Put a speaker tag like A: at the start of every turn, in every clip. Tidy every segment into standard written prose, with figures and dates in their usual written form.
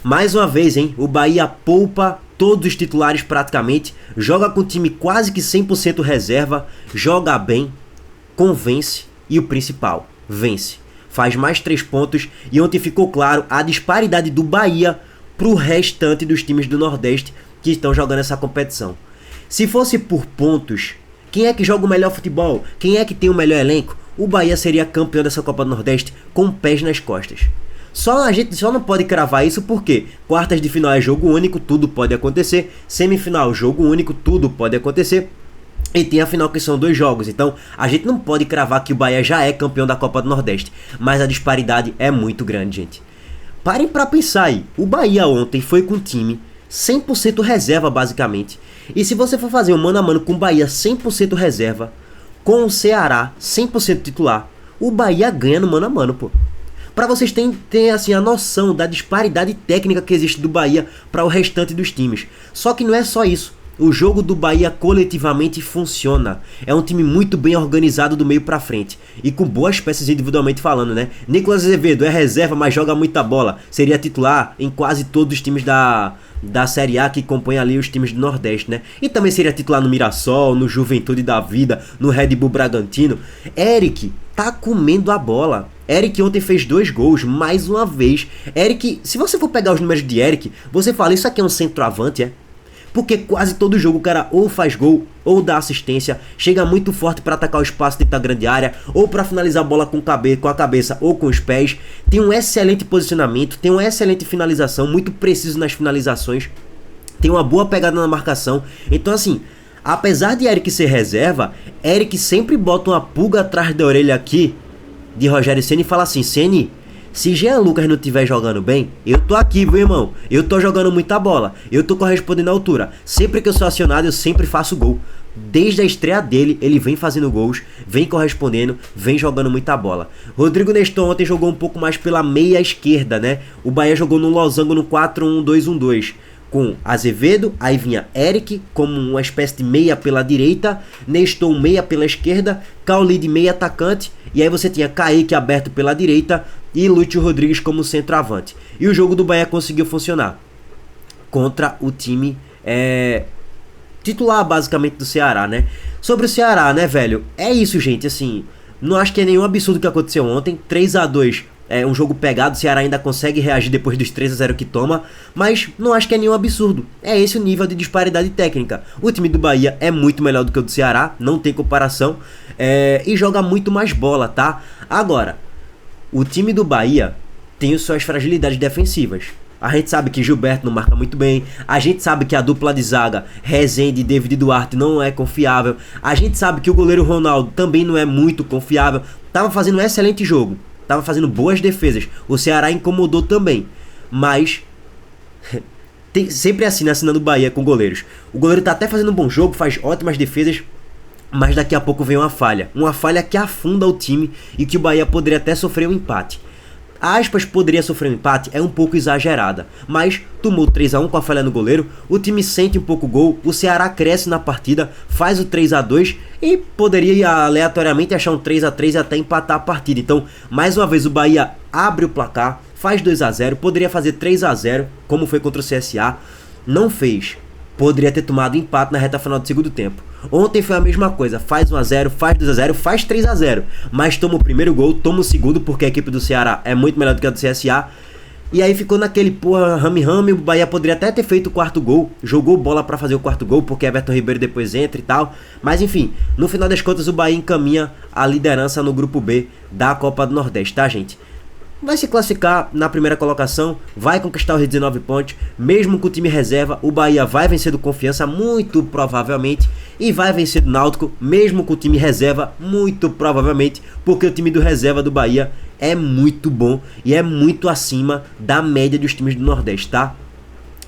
A: Mais uma vez, hein, o Bahia poupa todos os titulares praticamente, joga com o time quase que 100% reserva, joga bem, convence e o principal, vence. Faz mais 3 pontos e ontem ficou claro a disparidade do Bahia pro restante dos times do Nordeste que estão jogando essa competição. Se fosse por pontos, quem é que joga o melhor futebol? Quem é que tem o melhor elenco? O Bahia seria campeão dessa Copa do Nordeste com pés nas costas. A gente só não pode cravar isso porque quartas de final é jogo único, tudo pode acontecer. Semifinal, jogo único, tudo pode acontecer. E tem a final que são 2 jogos, então a gente não pode cravar que o Bahia já é campeão da Copa do Nordeste. Mas a disparidade é muito grande, gente. Parem pra pensar aí, o Bahia ontem foi com o time 100% reserva basicamente. E se você for fazer um mano a mano com o Bahia 100% reserva, com o Ceará 100% titular, o Bahia ganha no mano a mano, pô. Pra vocês terem assim, a noção da disparidade técnica que existe do Bahia para o restante dos times. Só que não é só isso. O jogo do Bahia coletivamente funciona. É um time muito bem organizado do meio pra frente. E com boas peças individualmente falando, né? Nicolas Azevedo é reserva, mas joga muita bola. Seria titular em quase todos os times da Série A que compõem ali os times do Nordeste, né? E também seria titular no Mirassol, no Juventude da Vida, no Red Bull Bragantino. Eric tá comendo a bola. Eric ontem fez 2 gols, mais uma vez. Eric, se você for pegar os números de Eric, você fala, isso aqui é um centroavante, é? Porque quase todo jogo o cara ou faz gol, ou dá assistência, chega muito forte para atacar o espaço dentro da grande área, ou para finalizar a bola com a cabeça ou com os pés. Tem um excelente posicionamento, tem uma excelente finalização, muito preciso nas finalizações, tem uma boa pegada na marcação. Então assim, apesar de Eric ser reserva, Eric sempre bota uma pulga atrás da orelha aqui de Rogério Ceni e fala assim, Ceni, se Jean Lucas não estiver jogando bem, eu tô aqui, viu, irmão? Eu tô jogando muita bola, eu tô correspondendo à altura. Sempre que eu sou acionado, eu sempre faço gol. Desde a estreia dele, ele vem fazendo gols, vem correspondendo, vem jogando muita bola. Rodrigo Nestor ontem jogou um pouco mais pela meia esquerda, né? O Bahia jogou no losango no 4-1-2-1-2. Com Azevedo, aí vinha Eric como uma espécie de meia pela direita, Nestor meia pela esquerda, Cauli de meia atacante, e aí você tinha Kaique aberto pela direita e Lúcio Rodrigues como centroavante. E o jogo do Bahia conseguiu funcionar contra o time titular basicamente do Ceará, né? Sobre o Ceará, né, velho? É isso, gente, assim, não acho que é nenhum absurdo o que aconteceu ontem. 3-2 é um jogo pegado, o Ceará ainda consegue reagir depois dos 3-0 que toma, mas não acho que é nenhum absurdo. É esse o nível de disparidade técnica. O time do Bahia é muito melhor do que o do Ceará, não tem comparação, e joga muito mais bola, tá? Agora, o time do Bahia tem suas fragilidades defensivas. A gente sabe que Gilberto não marca muito bem, a gente sabe que a dupla de zaga Rezende e David Duarte não é confiável, a gente sabe que o goleiro Ronaldo também não é muito confiável. Tava fazendo um excelente jogo, tava fazendo boas defesas, o Ceará incomodou também, mas tem sempre assim, né, assinando Bahia com goleiros. O goleiro tá até fazendo um bom jogo, faz ótimas defesas, mas daqui a pouco vem uma falha que afunda o time e que o Bahia poderia até sofrer um empate. Aspas poderia sofrer um empate é um pouco exagerada, mas tomou 3-1 com a falha no goleiro, o time sente um pouco o gol, o Ceará cresce na partida, faz o 3-2 e poderia aleatoriamente achar um 3-3 e até empatar a partida. Então, mais uma vez o Bahia abre o placar, faz 2-0, poderia fazer 3-0, como foi contra o CSA, não fez. Poderia ter tomado empate na reta final do segundo tempo. Ontem foi a mesma coisa, faz 1-0, faz 2-0, faz 3-0, mas toma o primeiro gol, toma o segundo, porque a equipe do Ceará é muito melhor do que a do CSA. E aí ficou naquele porra rame-rame, o Bahia poderia até ter feito o 4º gol, jogou bola pra fazer o 4º gol, porque Everton Ribeiro depois entra e tal. Mas enfim, no final das contas o Bahia encaminha a liderança no grupo B da Copa do Nordeste, tá, gente? Vai se classificar na primeira colocação, vai conquistar os 19 pontos, mesmo com o time reserva, o Bahia vai vencer do Confiança, muito provavelmente, e vai vencer do Náutico, mesmo com o time reserva, muito provavelmente, porque o time do reserva do Bahia é muito bom e é muito acima da média dos times do Nordeste, tá?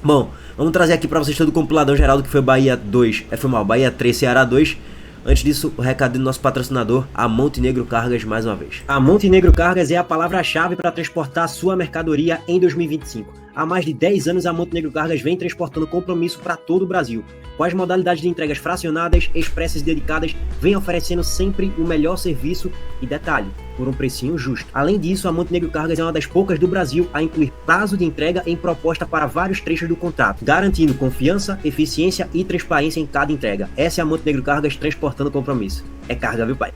A: Bom, vamos trazer aqui pra vocês todo o compiladão geral do que foi Bahia 2, Bahia 3, Ceará 2. Antes disso, o recado do nosso patrocinador, a Montenegro Cargas, mais uma vez. A Montenegro Cargas é a palavra-chave para transportar sua mercadoria em 2025. Há mais de 10 anos a Montenegro Cargas vem transportando compromisso para todo o Brasil. Com as modalidades de entregas fracionadas, expressas e dedicadas, vem oferecendo sempre o melhor serviço e detalhe, por um precinho justo. Além disso, a Montenegro Cargas é uma das poucas do Brasil a incluir prazo de entrega em proposta para vários trechos do contrato, garantindo confiança, eficiência e transparência em cada entrega. Essa é a Montenegro Cargas transportando compromisso. É carga, viu, pai?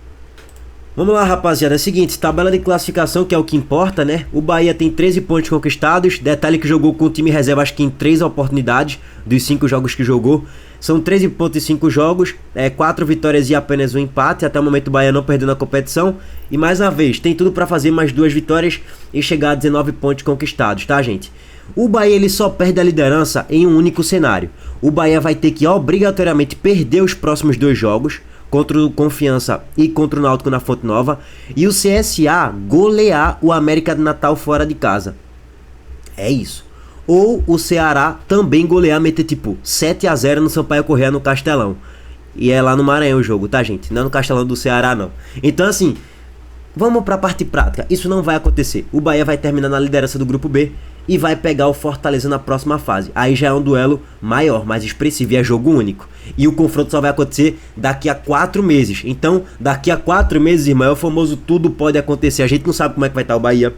A: Vamos lá, rapaziada, é o seguinte, tabela de classificação, que é o que importa, né? O Bahia tem 13 pontos conquistados, detalhe que jogou com o time reserva acho que em 3 oportunidades dos 5 jogos que jogou. São 13 pontos em 5 jogos, 4 vitórias e apenas um empate. Até o momento o Bahia não perdeu na competição. E mais uma vez, tem tudo para fazer mais 2 vitórias e chegar a 19 pontos conquistados, tá, gente? O Bahia ele só perde a liderança em um único cenário. O Bahia vai ter que obrigatoriamente perder os próximos 2 jogos, contra o Confiança e contra o Náutico na Fonte Nova, e o CSA golear o América de Natal fora de casa. É isso. Ou o Ceará também golear, meter tipo 7-0 no Sampaio Corrêa no Castelão. E é lá no Maranhão o jogo, tá, gente? Não é no Castelão do Ceará, não. Então, assim, vamos pra parte prática. Isso não vai acontecer. O Bahia vai terminar na liderança do Grupo B e vai pegar o Fortaleza na próxima fase. Aí já é um duelo maior, mais expressivo, e é jogo único. E o confronto só vai acontecer daqui a 4 meses. Então, daqui a 4 meses, irmão, é o famoso tudo pode acontecer. A gente não sabe como é que vai estar o Bahia.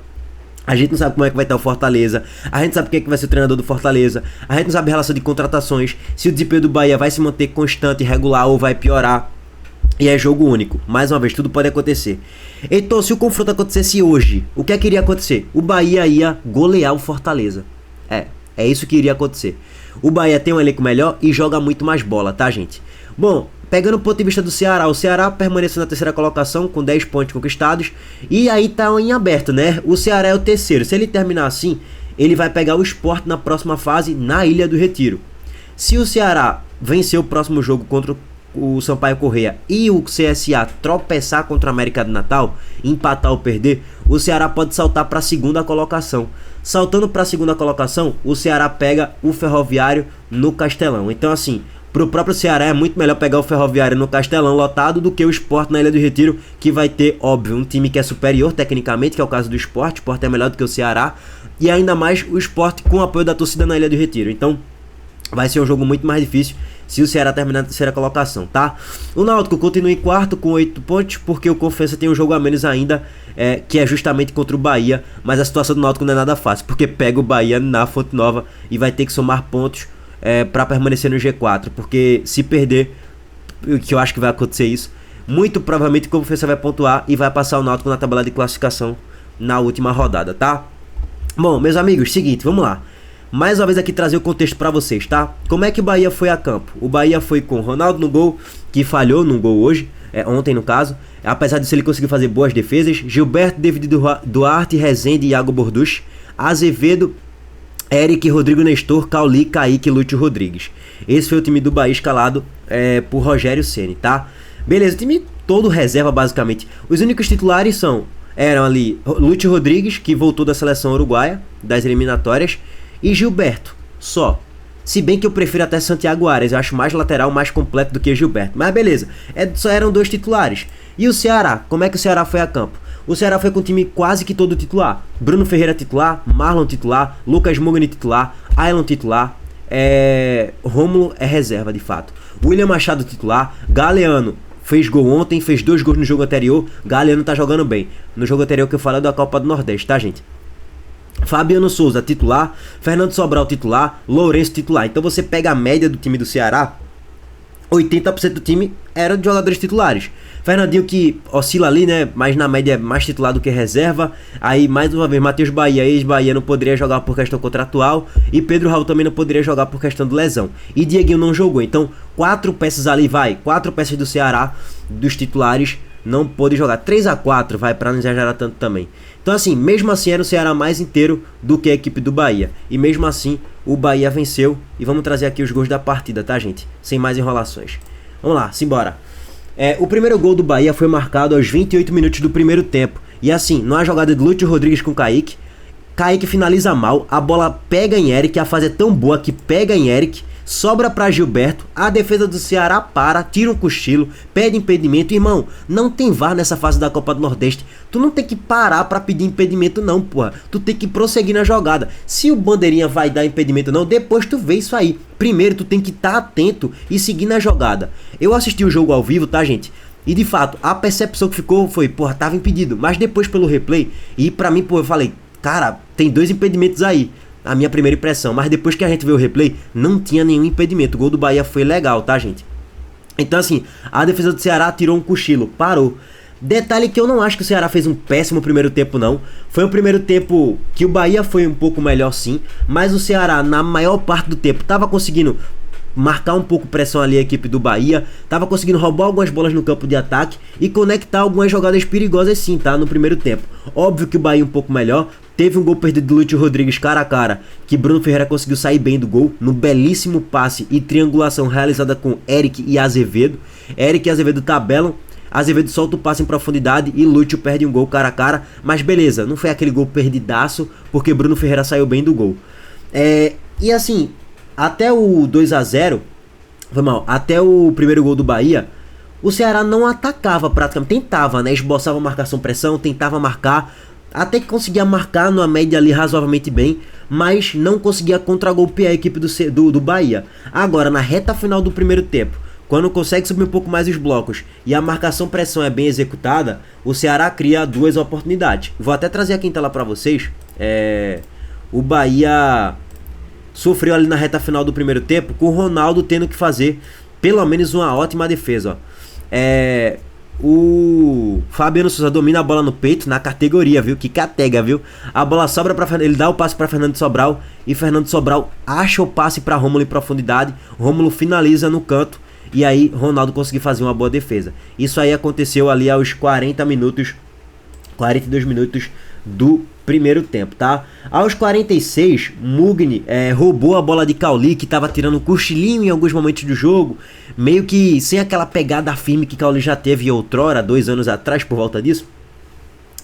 A: A gente não sabe como é que vai estar o Fortaleza. A gente sabe quem é que vai ser o treinador do Fortaleza. A gente não sabe a relação de contratações. Se o desempenho do Bahia vai se manter constante, regular ou vai piorar. E é jogo único. Mais uma vez, tudo pode acontecer. Então, se o confronto acontecesse hoje, o que é que iria acontecer? O Bahia ia golear o Fortaleza. É isso que iria acontecer. O Bahia tem um elenco melhor e joga muito mais bola, tá, gente? Bom, pegando o ponto de vista do Ceará, o Ceará permaneceu na terceira colocação com 10 pontos conquistados. E aí tá em aberto, né? O Ceará é o terceiro. Se ele terminar assim, ele vai pegar o Sport na próxima fase na Ilha do Retiro. Se o Ceará vencer o próximo jogo contra o Sampaio Corrêa e o CSA tropeçar contra o América de Natal, empatar ou perder, o Ceará pode saltar para a segunda colocação. Saltando para a segunda colocação, o Ceará pega o Ferroviário no Castelão. Então, assim, pro próprio Ceará é muito melhor pegar o Ferroviário no Castelão lotado do que o Sport na Ilha do Retiro, que vai ter, óbvio, um time que é superior tecnicamente, que é o caso do Sport. O Sport é melhor do que o Ceará, e ainda mais o Sport com o apoio da torcida na Ilha do Retiro. Então, vai ser um jogo muito mais difícil se o Ceará terminar na terceira colocação, tá? O Náutico continua em quarto com 8 pontos, porque o Confiança tem um jogo a menos ainda, que é justamente contra o Bahia. Mas a situação do Náutico não é nada fácil, porque pega o Bahia na Fonte Nova e vai ter que somar pontos para permanecer no G4. Porque se perder, que eu acho que vai acontecer isso, muito provavelmente o Confiança vai pontuar e vai passar o Náutico na tabela de classificação na última rodada, tá? Bom, meus amigos, seguinte, vamos lá. Mais uma vez aqui trazer o contexto pra vocês, tá? Como é que o Bahia foi a campo? O Bahia foi com Ronaldo no gol, que falhou num gol hoje, ontem no caso. Apesar disso ele conseguiu fazer boas defesas. Gilberto, David Duarte, Rezende e Iago Borducci. Azevedo, Eric, Rodrigo Nestor, Cauli, Kaique e Lúcio Rodrigues. Esse foi o time do Bahia escalado por Rogério Ceni, tá? Beleza, o time todo reserva basicamente. Os únicos titulares eram ali Lúcio Rodrigues, que voltou da seleção uruguaia, das eliminatórias, e Gilberto, só. Se bem que eu prefiro até Santiago Arias, eu acho mais lateral, mais completo do que Gilberto. Mas beleza, só eram 2 titulares. E o Ceará, como é que o Ceará foi a campo? O Ceará foi com o time quase que todo titular. Bruno Ferreira titular, Marlon titular, Lucas Mugni titular, Ailon titular, Rômulo é reserva de fato. William Machado titular, Galeano fez gol ontem, fez 2 gols no jogo anterior. Galeano tá jogando bem. No jogo anterior que eu falei da Copa do Nordeste, tá, gente? Fabiano Souza titular, Fernando Sobral titular, Lourenço titular. Então você pega a média do time do Ceará, 80% do time era de jogadores titulares. Fernandinho que oscila ali, né, mas na média é mais titular do que reserva. Aí mais uma vez Matheus Bahia, ex-Bahia, não poderia jogar por questão contratual. E Pedro Raul também não poderia jogar por questão de lesão. E Dieguinho não jogou. Então 4 peças ali, 4 peças do Ceará, dos titulares, não pôde jogar. 3-4, pra não exagerar tanto também. Então assim, mesmo assim era o Ceará mais inteiro do que a equipe do Bahia. E mesmo assim, o Bahia venceu. E vamos trazer aqui os gols da partida, tá, gente? Sem mais enrolações. Vamos lá, simbora. O primeiro gol do Bahia foi marcado aos 28 minutos do primeiro tempo. E assim, numa jogada de Lúcio Rodrigues com Kaique. Kaique finaliza mal, a bola pega em Eric, a fase é tão boa que pega em Eric, sobra pra Gilberto, a defesa do Ceará para, tira um cochilo, pede impedimento. Irmão, não tem VAR nessa fase da Copa do Nordeste. Tu não tem que parar pra pedir impedimento não, porra. Tu tem que prosseguir na jogada. Se o bandeirinha vai dar impedimento ou não, depois tu vê isso aí. Primeiro tu tem que estar atento e seguir na jogada. Eu assisti o jogo ao vivo, tá, gente? E de fato, a percepção que ficou foi, porra, tava impedido. Mas depois pelo replay, e pra mim, pô, eu falei, cara, tem 2 impedimentos aí. A minha primeira impressão, mas depois que a gente vê o replay, não tinha nenhum impedimento. O gol do Bahia foi legal, tá, gente? Então, assim, a defesa do Ceará tirou um cochilo, parou. Detalhe que eu não acho que o Ceará fez um péssimo primeiro tempo, não. Foi um primeiro tempo que o Bahia foi um pouco melhor, sim. Mas o Ceará, na maior parte do tempo, tava conseguindo marcar um pouco pressão ali a equipe do Bahia, tava conseguindo roubar algumas bolas no campo de ataque e conectar algumas jogadas perigosas sim, tá, no primeiro tempo. Óbvio que o Bahia um pouco melhor, teve um gol perdido do Lúcio Rodrigues cara a cara, que Bruno Ferreira conseguiu sair bem do gol, no belíssimo passe e triangulação realizada com Eric e Azevedo. Eric e Azevedo tabelam, Azevedo solta o passe em profundidade e Lúcio perde um gol cara a cara, mas beleza, não foi aquele gol perdidaço, porque Bruno Ferreira saiu bem do gol. E assim, até o 2-0, foi mal, até o primeiro gol do Bahia, o Ceará não atacava praticamente, tentava, né, esboçava marcação pressão, tentava marcar, até que conseguia marcar numa média ali razoavelmente bem, mas não conseguia contra-golpear a equipe do Bahia. Agora, na reta final do primeiro tempo, quando consegue subir um pouco mais os blocos e a marcação pressão é bem executada, o Ceará cria 2 oportunidades. Vou até trazer aqui em tela pra vocês, o Bahia sofreu ali na reta final do primeiro tempo, com o Ronaldo tendo que fazer pelo menos uma ótima defesa, ó. O Fabiano Souza domina a bola no peito, na categoria, viu? Que catega, viu? A bola sobra pra Fernando, ele dá o passe pra Fernando Sobral e Fernando Sobral acha o passe pra Rômulo em profundidade. Rômulo finaliza no canto e aí Ronaldo conseguiu fazer uma boa defesa. Isso aí aconteceu ali aos 42 minutos do primeiro tempo, tá? Aos 46, Mugni roubou a bola de Cauli, que tava tirando um cochilinho em alguns momentos do jogo, meio que sem aquela pegada firme que Cauli já teve outrora, 2 anos atrás, por volta disso,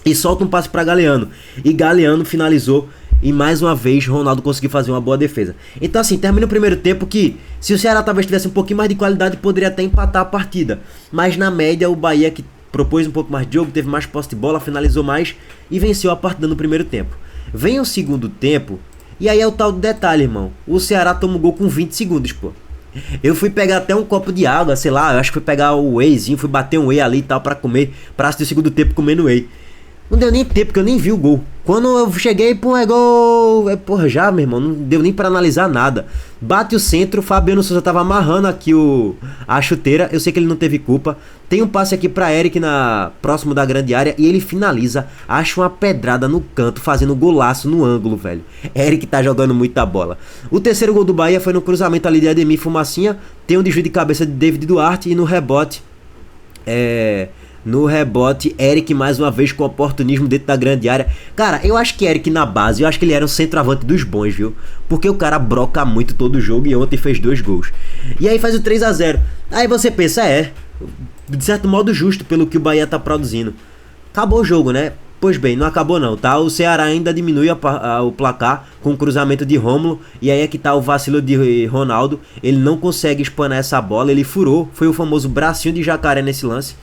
A: e solta um passe para Galeano, e Galeano finalizou, e mais uma vez Ronaldo conseguiu fazer uma boa defesa. Então assim, termina o primeiro tempo que, se o Ceará talvez tivesse um pouquinho mais de qualidade, poderia até empatar a partida, mas na média o Bahia, que propôs um pouco mais de jogo, teve mais posse de bola, finalizou mais e venceu a partida no primeiro tempo. Vem o segundo tempo, e aí é o tal do detalhe, irmão. O Ceará toma o gol com 20 segundos, pô. Eu fui pegar até um copo de água, sei lá, eu acho que fui pegar o wheyzinho, fui bater um whey ali e tal pra comer, pra assistir o segundo tempo comendo whey. Não deu nem tempo, porque eu nem vi o gol. Quando eu cheguei, pô, é gol. Porra, já, meu irmão, não deu nem pra analisar nada. Bate o centro, Fabiano Souza tava amarrando aqui a chuteira. Eu sei que ele não teve culpa. Tem um passe aqui pra Eric próximo da grande área e ele finaliza. Acha uma pedrada no canto, fazendo golaço no ângulo, velho. Eric tá jogando muita bola. O terceiro gol do Bahia foi no cruzamento ali de Ademir Fumacinha. Tem um desvio de cabeça de David Duarte e no rebote. No rebote, Eric mais uma vez com oportunismo dentro da grande área. Cara, eu acho que Eric na base, eu acho que ele era um centroavante dos bons, viu? Porque o cara broca muito todo o jogo e ontem fez 2 gols. E aí faz o 3-0. Aí você pensa, de certo modo justo pelo que o Bahia tá produzindo. Acabou o jogo, né? Pois bem, não acabou não, tá? O Ceará ainda diminui o placar com o cruzamento de Rômulo. E aí é que tá o vacilo de Ronaldo. Ele não consegue espanar essa bola, ele furou. Foi o famoso bracinho de jacaré nesse lance.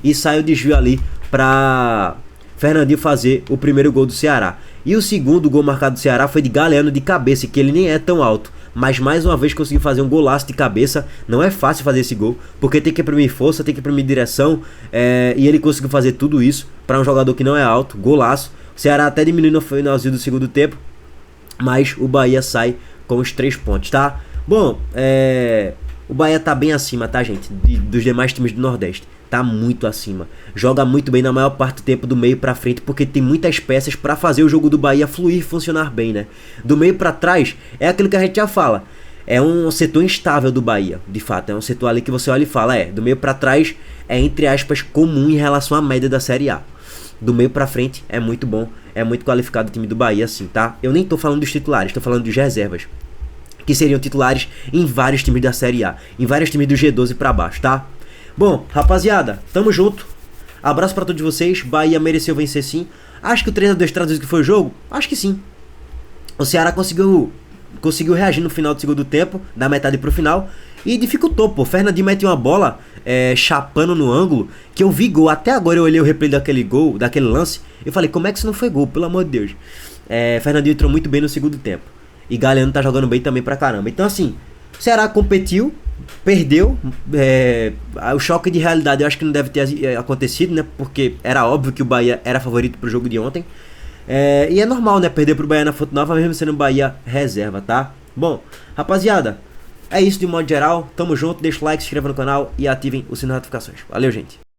A: E sai o desvio ali para Fernandinho fazer o primeiro gol do Ceará. E o segundo gol marcado do Ceará foi de Galeano de cabeça, que ele nem é tão alto, mas mais uma vez conseguiu fazer um golaço de cabeça. Não é fácil fazer esse gol, porque tem que imprimir força, tem que imprimir direção, e ele conseguiu fazer tudo isso para um jogador que não é alto. Golaço. O Ceará até diminuiu no finalzinho do segundo tempo, mas o Bahia sai com os 3 pontos, tá? Bom, o Bahia tá bem acima, tá, gente, dos demais times do Nordeste. Tá muito acima. Joga muito bem na maior parte do tempo do meio pra frente, porque tem muitas peças pra fazer o jogo do Bahia fluir e funcionar bem, né? Do meio pra trás é aquilo que a gente já fala. É um setor instável do Bahia, de fato. É um setor ali que você olha e fala, do meio pra trás é, entre aspas, comum em relação à média da Série A. Do meio pra frente é muito bom, é muito qualificado o time do Bahia, assim, tá? Eu nem tô falando dos titulares, tô falando dos reservas, que seriam titulares em vários times da Série A, em vários times do G12 pra baixo, tá? Bom, rapaziada, tamo junto. Abraço pra todos vocês. Bahia mereceu vencer sim. Acho que o 3-2 traduz que foi o jogo? Acho que sim. O Ceará conseguiu conseguiu reagir no final do segundo tempo, da metade pro final, e dificultou, pô. Fernandinho meteu uma bola chapando no ângulo, que eu vi gol. Até agora eu olhei o replay daquele gol, daquele lance, e falei, como é que isso não foi gol, pelo amor de Deus. Fernandinho entrou muito bem no segundo tempo. E Galhardo tá jogando bem também pra caramba. Então assim, Ceará competiu, perdeu. O choque de realidade eu acho que não deve ter acontecido, né? Porque era óbvio que o Bahia era favorito pro jogo de ontem. E é normal, né? Perder pro Bahia na Fonte Nova, mesmo sendo Bahia reserva, tá? Bom, rapaziada, é isso de modo geral. Tamo junto, deixa o like, se inscreva no canal e ativem o sininho de notificações. Valeu, gente.